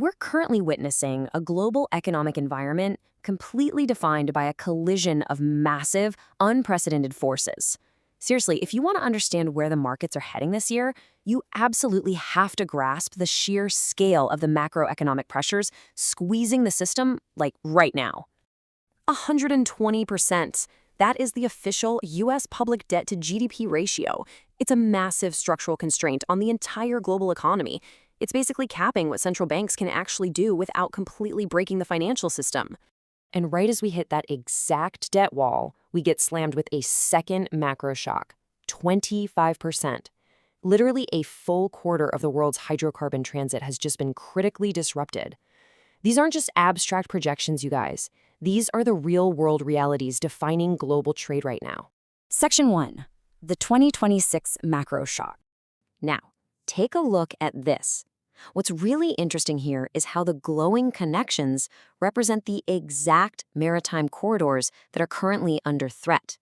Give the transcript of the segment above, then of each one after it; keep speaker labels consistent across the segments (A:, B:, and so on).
A: We're currently witnessing a global economic environment completely defined by a collision of massive, unprecedented forces. Seriously, if you want to understand where the markets are heading this year, you absolutely have to grasp the sheer scale of the macroeconomic pressures squeezing the system, like right now. 120%. That is the official U.S. public debt to GDP ratio. It's a massive structural constraint on the entire global economy. It's basically capping what central banks can actually do without completely breaking the financial system. And right as we hit that exact debt wall, we get slammed with a second macro shock, 25%. Literally a full quarter of the world's hydrocarbon transit has just been critically disrupted. These aren't just abstract projections, you guys. These are the real-world realities defining global trade right now.
B: Section 1. The 2026 Macro Shock.
A: Now, take a look at this. What's really interesting here is how the glowing connections represent the exact maritime corridors that are currently under threat.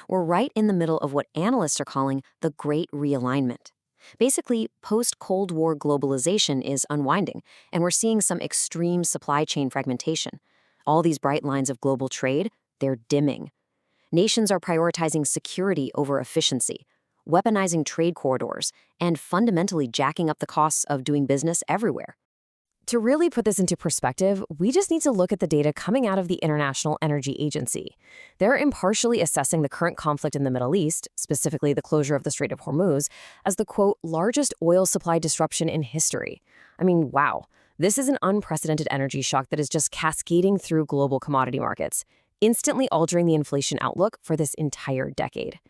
A: We're right in the middle of what analysts are calling the Great Realignment. Basically, post-Cold War globalization is unwinding, and we're seeing some extreme supply chain fragmentation. All these bright lines of global trade, they're dimming. Nations are prioritizing security over efficiency, weaponizing trade corridors, and fundamentally jacking up the costs of doing business everywhere.
B: To really put this into perspective, we just need to look at the data coming out of the International Energy Agency. They're impartially assessing the current conflict in the Middle East, specifically the closure of the Strait of Hormuz, as the, quote, largest oil supply disruption in history. I mean, wow. This is an unprecedented energy shock that is just cascading through global commodity markets, instantly altering the inflation outlook for this entire decade.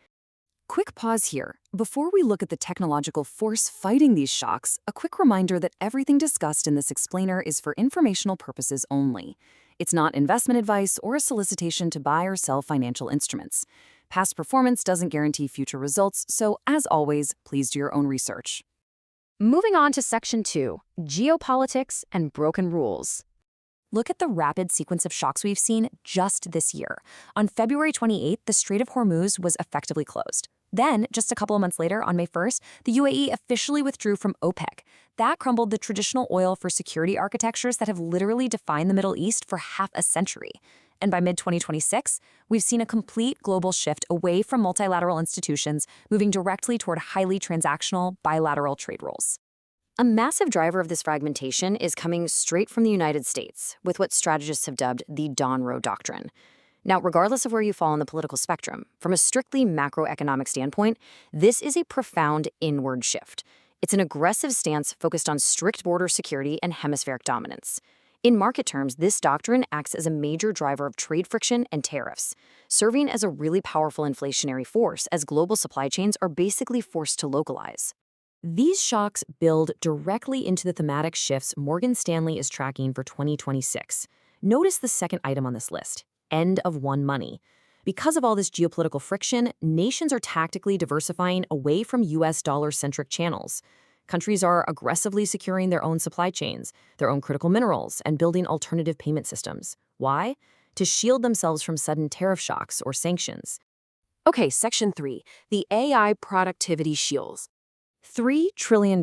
C: Quick pause here. Before we look at the technological force fighting these shocks, a quick reminder that everything discussed in this explainer is for informational purposes only. It's not investment advice or a solicitation to buy or sell financial instruments. Past performance doesn't guarantee future results, so as always, please do your own research.
B: Moving on to Section 2, Geopolitics and Broken Rules.
A: Look at the rapid sequence of shocks we've seen just this year. On February 28th, the Strait of Hormuz was effectively closed. Then, just a couple of months later, on May 1st, the UAE officially withdrew from OPEC. That crumbled the traditional oil for security architectures that have literally defined the Middle East for half a century. And by mid-2026, we've seen a complete global shift away from multilateral institutions, moving directly toward highly transactional, bilateral trade rules. A massive driver of this fragmentation is coming straight from the United States, with what strategists have dubbed the Donroe Doctrine. Now, regardless of where you fall on the political spectrum, from a strictly macroeconomic standpoint, this is a profound inward shift. It's an aggressive stance focused on strict border security and hemispheric dominance. In market terms, this doctrine acts as a major driver of trade friction and tariffs, serving as a really powerful inflationary force as global supply chains are basically forced to localize. These shocks build directly into the thematic shifts Morgan Stanley is tracking for 2026. Notice the second item on this list. End of one money. Because of all this geopolitical friction, nations are tactically diversifying away from U.S. dollar-centric channels. Countries are aggressively securing their own supply chains, their own critical minerals, and building alternative payment systems. Why? To shield themselves from sudden tariff shocks or sanctions. Okay, Section 3, the AI productivity shields. $3 trillion.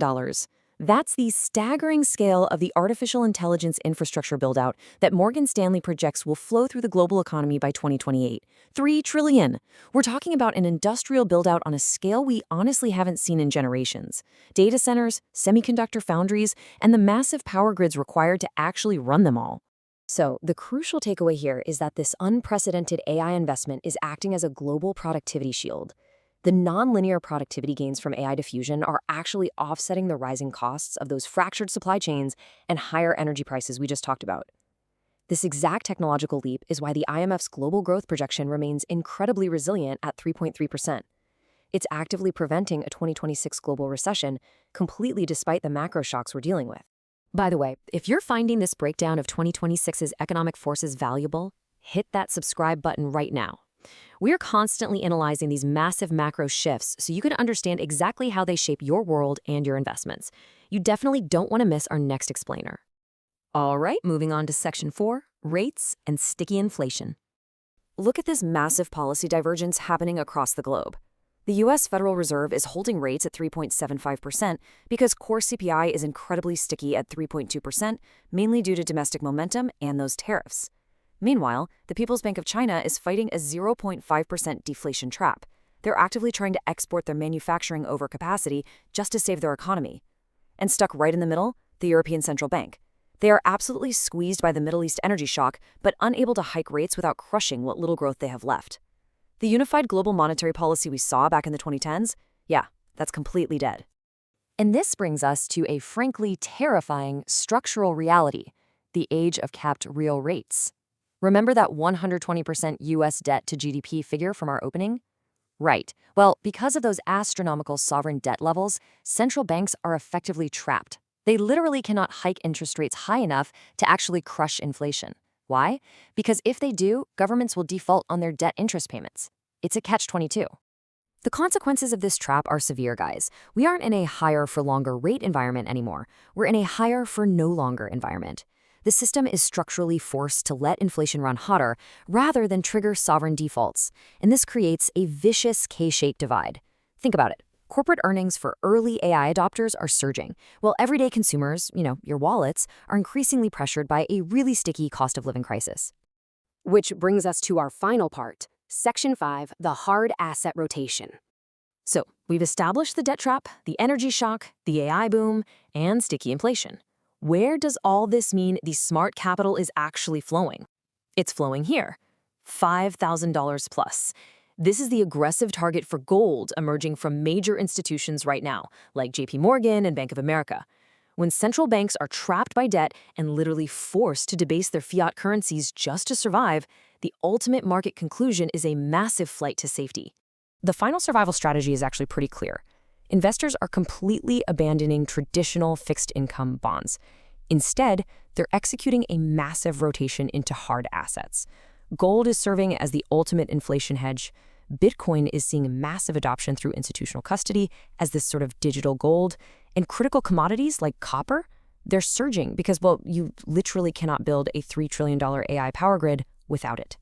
A: That's the staggering scale of the artificial intelligence infrastructure build-out that Morgan Stanley projects will flow through the global economy by 2028. $3 trillion. We're talking about an industrial build-out on a scale we honestly haven't seen in generations. Data centers, semiconductor foundries, and the massive power grids required to actually run them all. So, the crucial takeaway here is that this unprecedented AI investment is acting as a global productivity shield. The nonlinear productivity gains from AI diffusion are actually offsetting the rising costs of those fractured supply chains and higher energy prices we just talked about. This exact technological leap is why the IMF's global growth projection remains incredibly resilient at 3.3%. It's actively preventing a 2026 global recession, completely despite the macro shocks we're dealing with. By the way, if you're finding this breakdown of 2026's economic forces valuable, hit that subscribe button right now. We are constantly analyzing these massive macro shifts so you can understand exactly how they shape your world and your investments. You definitely don't want to miss our next explainer. All right, moving on to Section 4, rates and sticky inflation. Look at this massive policy divergence happening across the globe.
C: The U.S. Federal Reserve is holding rates at 3.75% because core CPI is incredibly sticky at 3.2%, mainly due to domestic momentum and those tariffs. Meanwhile, the People's Bank of China is fighting a 0.5% deflation trap. They're actively trying to export their manufacturing overcapacity just to save their economy. And stuck right in the middle, the European Central Bank. They are absolutely squeezed by the Middle East energy shock, but unable to hike rates without crushing what little growth they have left. The unified global monetary policy we saw back in the 2010s, yeah, that's completely dead.
A: And this brings us to a frankly terrifying structural reality, the age of capped real rates. Remember that 120% US debt to GDP figure from our opening? Right. Well, because of those astronomical sovereign debt levels, central banks are effectively trapped. They literally cannot hike interest rates high enough to actually crush inflation. Why? Because if they do, governments will default on their debt interest payments. It's a catch-22.
B: The consequences of this trap are severe, guys. We aren't in a higher for longer rate environment anymore. We're in a higher for no longer environment. The system is structurally forced to let inflation run hotter rather than trigger sovereign defaults, and this creates a vicious K-shaped divide. Think about it. Corporate earnings for early AI adopters are surging, while everyday consumers, your wallets, are increasingly pressured by a really sticky cost of living crisis.
D: Which brings us to our final part, Section 5, the hard asset rotation.
B: So, we've established the debt trap, the energy shock, the AI boom, and sticky inflation. Where does all this mean the smart capital is actually flowing? It's flowing here, $5,000 plus. This is the aggressive target for gold emerging from major institutions right now, like JP Morgan and Bank of America. When central banks are trapped by debt and literally forced to debase their fiat currencies just to survive, the ultimate market conclusion is a massive flight to safety. The final survival strategy is actually pretty clear. Investors are completely abandoning traditional fixed income bonds. Instead, they're executing a massive rotation into hard assets. Gold is serving as the ultimate inflation hedge. Bitcoin is seeing massive adoption through institutional custody as this sort of digital gold. And critical commodities like copper, they're surging because, well, you literally cannot build a $3 trillion AI power grid without it.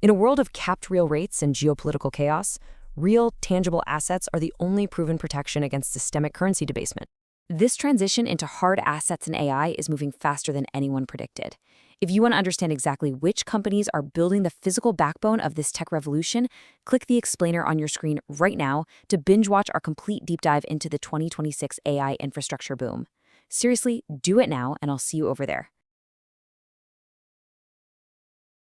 B: In a world of capped real rates and geopolitical chaos, real, tangible assets are the only proven protection against systemic currency debasement. This transition into hard assets and AI is moving faster than anyone predicted. If you want to understand exactly which companies are building the physical backbone of this tech revolution, click the explainer on your screen right now to binge watch our complete deep dive into the 2026 AI infrastructure boom. Seriously, do it now, and I'll see you over there.